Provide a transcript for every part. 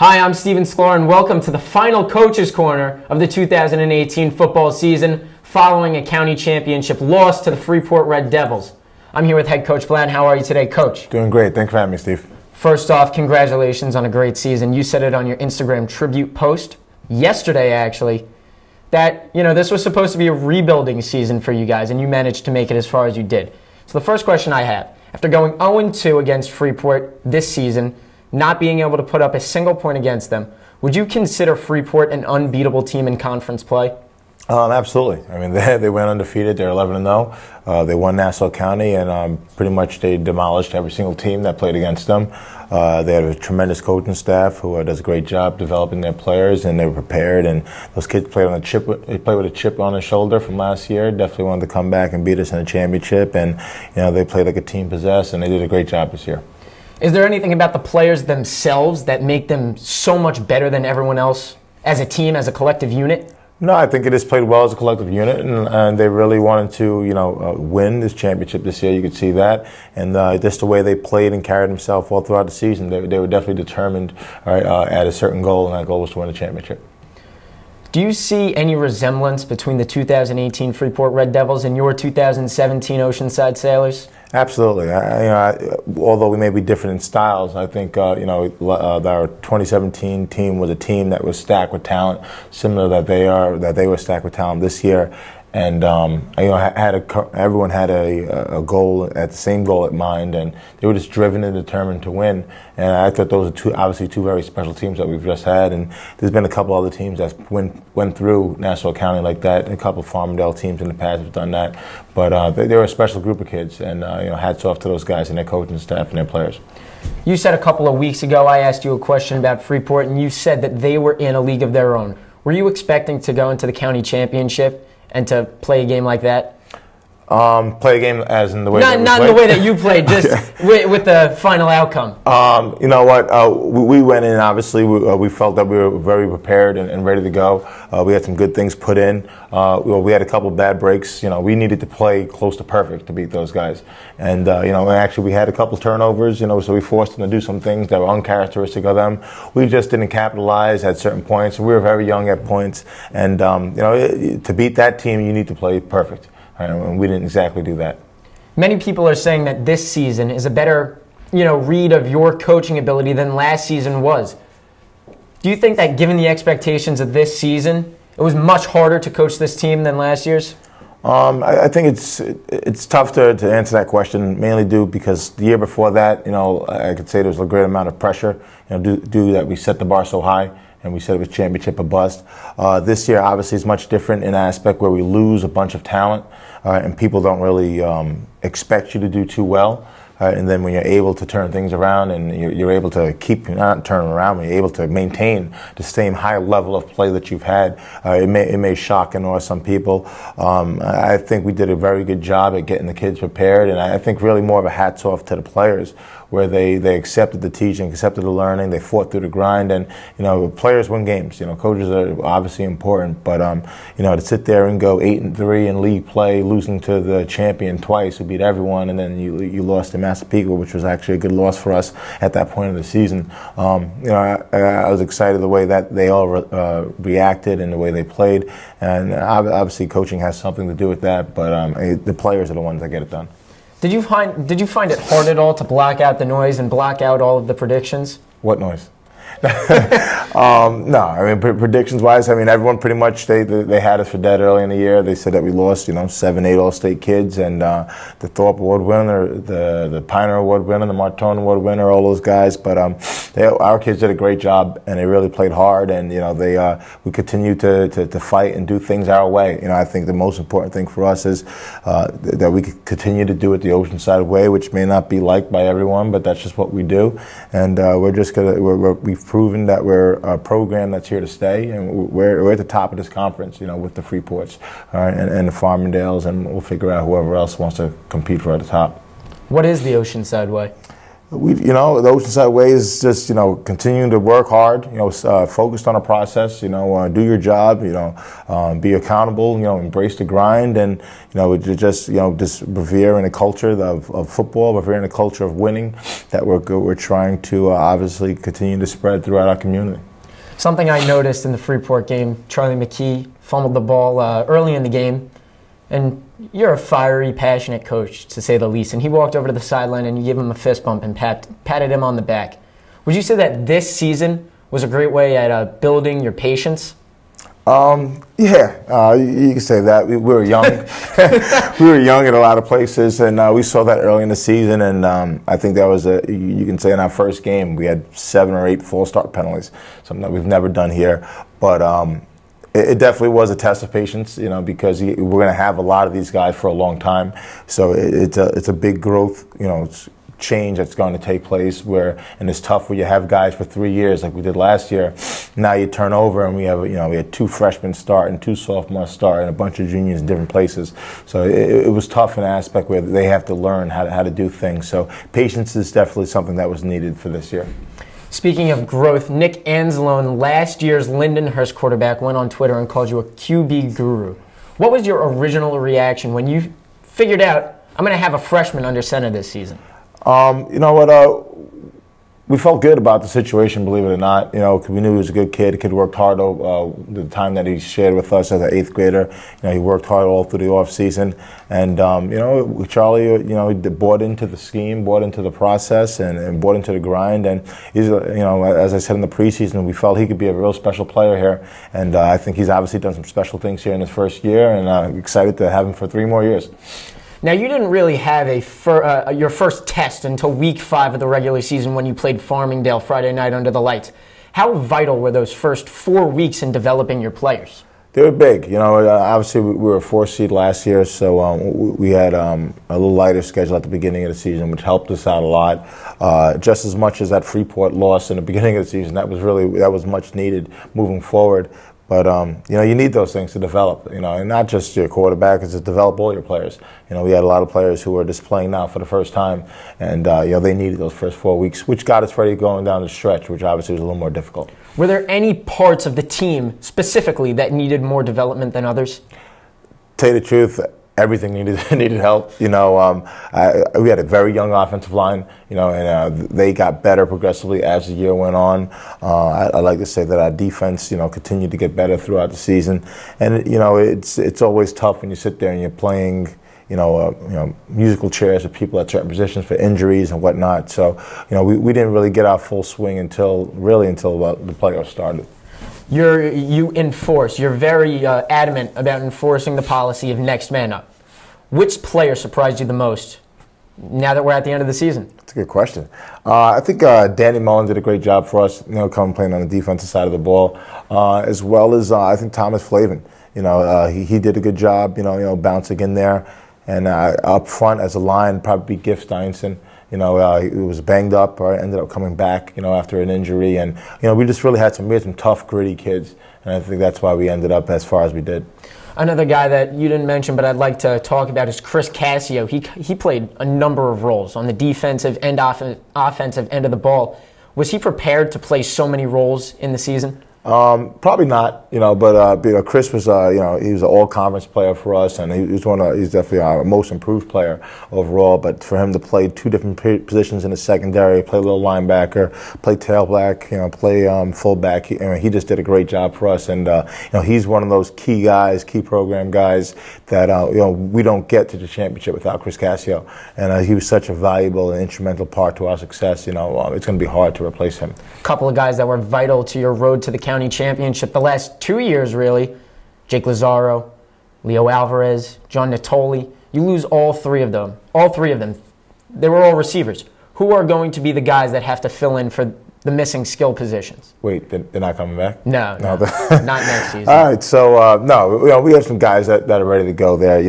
Hi, I'm Stephen Sklar, and welcome to the final Coach's Corner of the 2018 football season, following a county championship loss to the Freeport Red Devils. I'm here with head coach Blount. How are you today, coach? Doing great. Thanks for having me, Steve. First off, congratulations on a great season. You said it on your Instagram tribute post yesterday, actually, that this was supposed to be a rebuilding season for you guys, and you managed to make it as far as you did. So the first question I have, after going 0-2 against Freeport this season, not being able to put up a single point against them, would you consider Freeport an unbeatable team in conference play? Absolutely. I mean, they went undefeated. They're 11-0. They won Nassau County, and pretty much they demolished every single team that played against them. They had a tremendous coaching staff who does a great job developing their players, and they were prepared. And those kids played on a chip. They played with a chip on their shoulder from last year. Definitely wanted to come back and beat us in a championship. And they played like a team possessed, and they did a great job this year. Is there anything about the players themselves that make them so much better than everyone else as a team, as a collective unit? No, I think it has played well as a collective unit, and they really wanted to, win this championship this year. You could see that, and just the way they played and carried themselves all throughout the season, they were definitely determined at a certain goal, and that goal was to win a championship. Do you see any resemblance between the 2018 Freeport Red Devils and your 2017 Oceanside Sailors? Absolutely. Although we may be different in styles, I think our 2017 team was a team that was stacked with talent, similar that they were stacked with talent this year. And everyone had a goal, at the same goal at mind, and they were just driven and determined to win. And I thought those are obviously two very special teams that we've just had. And there's been a couple other teams that went through Nassau County like that, and a couple of Farmingdale teams in the past have done that. But they were a special group of kids, and hats off to those guys and their coaching staff and their players. You said a couple of weeks ago, I asked you a question about Freeport, and you said that they were in a league of their own. Were you expecting to go into the county championship and to play a game like that? Play a game as in the way not in the way that you played, just with the final outcome. You know what? We went in, obviously, we felt that we were very prepared and ready to go. We had some good things put in. We had a couple bad breaks. We needed to play close to perfect to beat those guys. And, actually we had a couple turnovers, so we forced them to do some things that were uncharacteristic of them. We just didn't capitalize at certain points. We were very young at points. And, to beat that team, you need to play perfect. And we didn't exactly do that. Many people are saying that this season is a better, read of your coaching ability than last season was. Do you think that given the expectations of this season, it was much harder to coach this team than last year's? I think it's tough to answer that question, mainly due because the year before that, I could say there was a great amount of pressure, due that we set the bar so high. And we said it was championship or bust. This year, obviously, is much different in an aspect where we lose a bunch of talent, and people don't really expect you to do too well. And then when you're able to turn things around and you're able to not turn around, when you're able to maintain the same high level of play that you've had, it may shock and awe some people. I think we did a very good job at getting the kids prepared, and I think really more of a hats off to the players, where they accepted the teaching, accepted the learning, they fought through the grind, and players win games. Coaches are obviously important, but to sit there and go 8-3 in league play, losing to the champion twice, who beat everyone, and then you lost to Massapequa, which was actually a good loss for us at that point of the season. I was excited the way that they all reacted and the way they played, and obviously coaching has something to do with that, but the players are the ones that get it done. Did you find it hard at all to block out the noise and block out all of the predictions? What noise? No, I mean, predictions-wise, everyone pretty much, they had us for dead early in the year. They said that we lost, 7, 8 All-State kids, and the Thorpe Award winner, the Pioneer Award winner, the Martone Award winner, all those guys. But our kids did a great job, and they really played hard, and we continue to fight and do things our way. I think the most important thing for us is that we continue to do it the Oceanside way, which may not be liked by everyone, but that's just what we do, and we've proven that we're a program that's here to stay, and we're at the top of this conference, with the Freeports and the Farmingdales, and we'll figure out whoever else wants to compete for at the top. What is the Oceanside way? The Oceanside way is just, continuing to work hard, focused on a process, do your job, be accountable, embrace the grind, and, just revere in a culture of football, revere in a culture of winning that we're trying to obviously continue to spread throughout our community. Something I noticed in the Freeport game, Charlie McKee fumbled the ball early in the game, and you're a fiery, passionate coach, to say the least. And he walked over to the sideline and you gave him a fist bump and patted him on the back. Would you say that this season was a great way at building your patience? Yeah, you can say that. We were young. We were young in a lot of places, and we saw that early in the season. And I think that was you can say in our first game, we had 7 or 8 false start penalties, something that we've never done here. But it definitely was a test of patience, because we're going to have a lot of these guys for a long time. So it's a big growth, change that's going to take place and it's tough where you have guys for 3 years like we did last year. Now you turn over and we had 2 freshmen start and 2 sophomores start and a bunch of juniors in different places. So it was tough in an aspect where they have to learn how to do things. So patience is definitely something that was needed for this year. Speaking of growth, Nick Anzalone, last year's Lindenhurst quarterback, went on Twitter and called you a QB guru. What was your original reaction when you figured out, I'm going to have a freshman under center this season? You know what? We felt good about the situation, believe it or not. Cause we knew he was a good kid. The kid worked hard the time that he shared with us as an 8th grader. He worked hard all through the off season, and Charlie, he bought into the scheme, bought into the process, and bought into the grind. And he's, as I said in the preseason, we felt he could be a real special player here. And I think he's obviously done some special things here in his first year, and I'm excited to have him for 3 more years. Now, you didn't really have your first test until week 5 of the regular season when you played Farmingdale Friday night under the lights. How vital were those first 4 weeks in developing your players? They were big. Obviously we were a 4 seed last year, so we had a little lighter schedule at the beginning of the season, which helped us out a lot. Just as much as that Freeport loss in the beginning of the season, that was much needed moving forward. But, you need those things to develop, and not just your quarterback, it's to develop all your players. We had a lot of players who were just playing now for the first time, and, they needed those first 4 weeks, which got us ready going down the stretch, which obviously was a little more difficult. Were there any parts of the team specifically that needed more development than others? To tell you the truth, everything needed help. We had a very young offensive line, and they got better progressively as the year went on. I like to say that our defense, continued to get better throughout the season. And it's always tough when you sit there and you're playing, musical chairs with people at certain positions for injuries and whatnot. So, we didn't really get our full swing until the playoffs started. You're very adamant about enforcing the policy of next man up. Which player surprised you the most now that we're at the end of the season? That's a good question. I think Danny Mullen did a great job for us, coming playing on the defensive side of the ball, as well as I think Thomas Flavin. He did a good job, bouncing in there. And up front as a line, probably Giff Steinson. He was banged up or ended up coming back, after an injury. And, we just really had some tough, gritty kids. And I think that's why we ended up as far as we did. Another guy that you didn't mention but I'd like to talk about is Chris Cassio. He played a number of roles on the defensive and offensive end of the ball. Was he prepared to play so many roles in the season? Probably not, but Chris was, he was an all-conference player for us, and he's definitely our most improved player overall. But for him to play 2 different positions in the secondary, play a little linebacker, play tailback, play fullback, he just did a great job for us. And he's one of those key guys, key program guys that we don't get to the championship without Chris Cassio. And he was such a valuable and instrumental part to our success. It's going to be hard to replace him. A couple of guys that were vital to your road to the county championship the last 2 years, really. Jake Lazaro, Leo Alvarez, John Natoli. You lose all 3 of them. All 3 of them. They were all receivers. Who are going to be the guys that have to fill in for the missing skill positions? Wait, they're not coming back? No, not next season. All right, so no, we have some guys that are ready to go there.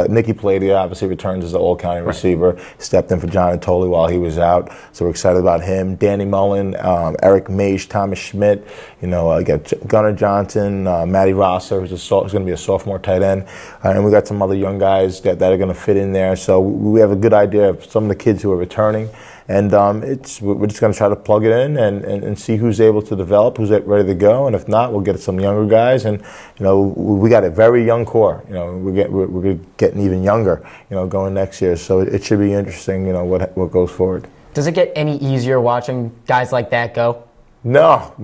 Nicky Palladium obviously returns as an all-county receiver. Stepped in for John Natoli while he was out, so we're excited about him. Danny Mullen, Eric Mage, Thomas Schmidt. We got Gunnar Johnson, Matty Rosser, who's going to be a sophomore tight end, and we got some other young guys that are going to fit in there. So we have a good idea of some of the kids who are returning. and we're just going to try to plug it in and see who's able to develop, who's ready to go, and if not, we'll get some younger guys. And we got a very young core. We're getting even younger. Going next year, so it should be interesting. What goes forward. Does it get any easier watching guys like that go? No.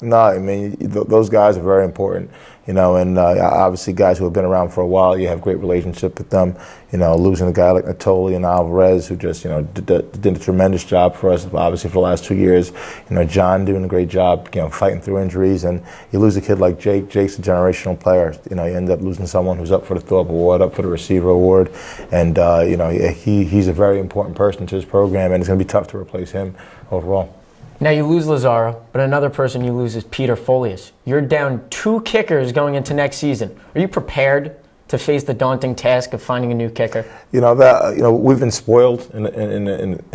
I mean, those guys are very important, and obviously guys who have been around for a while, you have great relationship with them. Losing a guy like Natoli and Alvarez, who just did a tremendous job for us, obviously for the last 2 years. John doing a great job, fighting through injuries, and you lose a kid like Jake. Jake's a generational player. You end up losing someone who's up for the Thorpe Award, up for the Receiver Award, and he's a very important person to this program, and it's going to be tough to replace him overall. Now you lose Lazaro, but another person you lose is Peter Folius. You're down 2 kickers going into next season. Are you prepared to face the daunting task of finding a new kicker? We've been spoiled in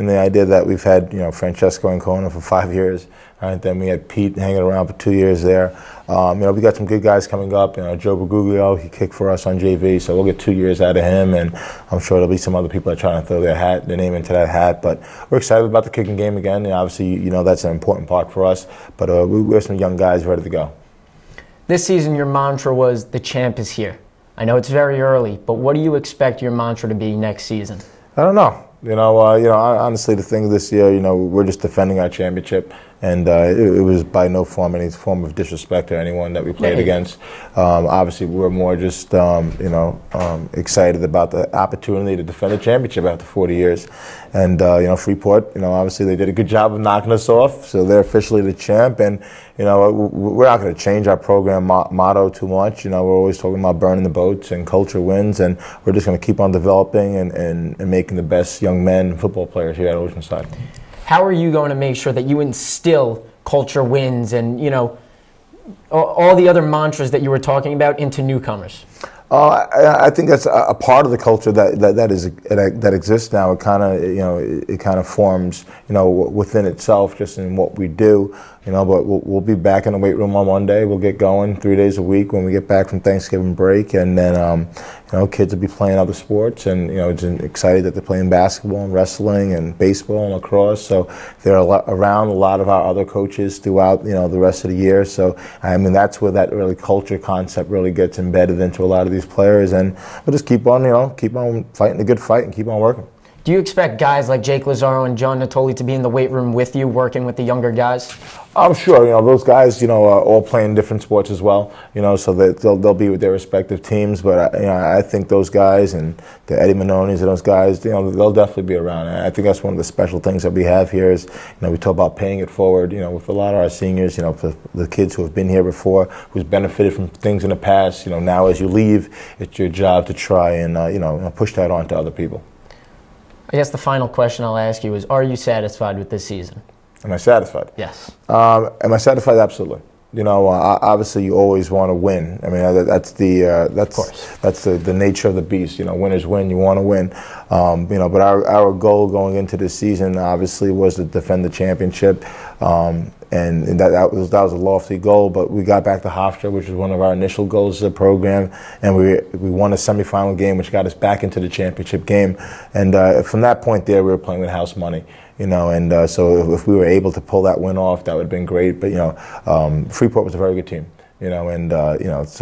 the idea that we've had Francesco Ancona for 5 years. Right? Then we had Pete hanging around for 2 years there. We got some good guys coming up. Joe Berguglio, he kicked for us on JV, so we'll get 2 years out of him, and I'm sure there'll be some other people that are trying to throw their name into that hat. But we're excited about the kicking game again. And obviously, that's an important part for us. But we have some young guys ready to go. This season, your mantra was "The champ is here." I know it's very early, but what do you expect your mantra to be next season? I don't know. Honestly, the thing this year, we're just defending our championship, and it was by no form any form of disrespect to anyone that we played against. Obviously, we're more just, excited about the opportunity to defend the championship after 40 years. And, Freeport, obviously they did a good job of knocking us off, so they're officially the champ. And, we're not going to change our program motto too much. We're always talking about burning the boats and culture wins, and we're just going to keep on developing and making the best young men and football players here at Oceanside. How are you going to make sure that you instill culture wins and, all the other mantras that you were talking about into newcomers? I think that's a part of the culture that exists now. It kind of forms, within itself, just in what we do. But we'll be back in the weight room on Monday. We'll get going 3 days a week when we get back from Thanksgiving break, and then kids will be playing other sports, and it's excited that they're playing basketball and wrestling and baseball and lacrosse. So they're around a lot of our other coaches throughout the rest of the year. So I mean, that's where that really culture concept really gets embedded into a lot of these players, and we'll just keep on fighting a good fight and keep on working. Do you expect guys like Jake Lazaro and John Natoli to be in the weight room with you, working with the younger guys? I'm sure. Those guys, are all playing different sports as well. So that they'll be with their respective teams. But I think those guys and the Eddie Manonis and those guys, they'll definitely be around. And I think that's one of the special things that we have here is, we talk about paying it forward. With a lot of our seniors, for the kids who have been here before, who's benefited from things in the past. Now as you leave, it's your job to try and push that on to other people. I guess the final question I'll ask you is, are you satisfied with this season? Am I satisfied? Yes. Am I satisfied? Absolutely. Obviously you always want to win. I mean, that's the nature of the beast. Winners win. You want to win. But our goal going into this season obviously was to defend the championship. And that was a lofty goal, but we got back to Hofstra, which was one of our initial goals of the program, and we won a semifinal game, which got us back into the championship game. And from that point there, we were playing with house money, and so if we were able to pull that win off, that would have been great. But Freeport was a very good team. So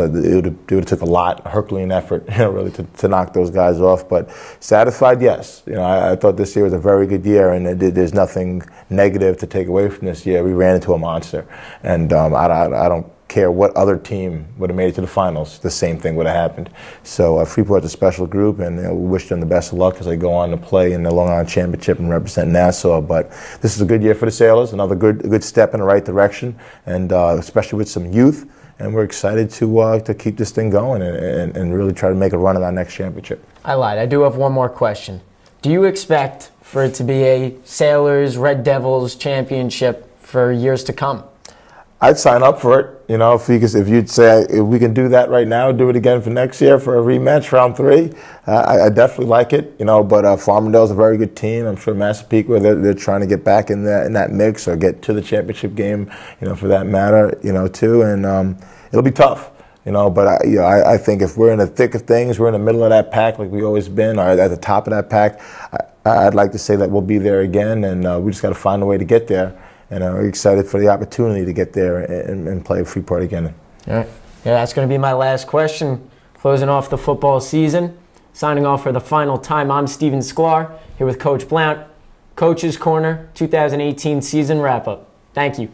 it would have took a Herculean effort, really to knock those guys off. But satisfied, yes. I thought this year was a very good year, and there's nothing negative to take away from this year. We ran into a monster, and I don't care what other team would have made it to the finals. The same thing would have happened. So Freeport's a special group, and we wish them the best of luck as they go on to play in the Long Island Championship and represent Nassau. But this is a good year for the Sailors, another good step in the right direction, and especially with some youth. And we're excited to keep this thing going and really try to make a run at our next championship. I lied. I do have one more question. Do you expect for it to be a Sailors, Red Devils championship for years to come? I'd sign up for it. If you'd say if we can do that right now, do it again for next year for a rematch, round 3. I definitely like it. But Farmingdale's a very good team. I'm sure Massapequa, they're trying to get back in that mix or get to the championship game. For that matter. Too, and it'll be tough. But I think if we're in the thick of things, we're in the middle of that pack like we've always been, or at the top of that pack. I'd like to say that we'll be there again, and we just got to find a way to get there. And we're excited for the opportunity to get there and play Freeport again. All right. Yeah, that's going to be my last question. Closing off the football season, signing off for the final time, I'm Stephen Sklar here with Coach Blount. Coach's Corner 2018 season wrap-up. Thank you.